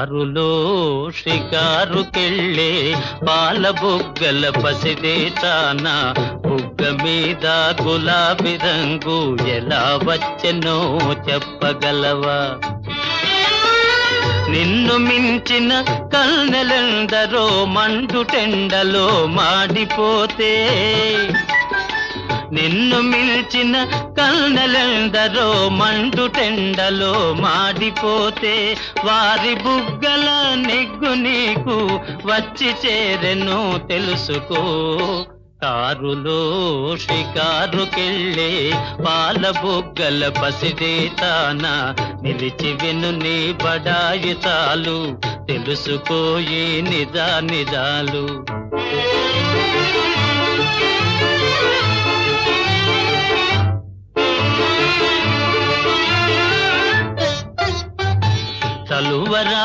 కారులో షికారుకెళ్ళే పాల బుగ్గల పసిదే తాన బుగ్గ మీద గులాబీ రంగు ఎలా వచ్చెనో చెప్పగలవా? నిన్ను మించిన కన్నెలందరో మండుటెండలో మాడిపోతే, నిన్ను మిల్చిన కన్నెలందరో మండుటెండలో మాడిపోతే, వారి బుగ్గల నెగ్గు నీకు వచ్చి చేరెను తెలుసుకో. కారులో షికారుకెళ్ళే పాల బుగ్గల పసిదే తాన నిలిచి విను నీ బడాయి చాలు తెలుసుకోయి నిజాలు. తలువరా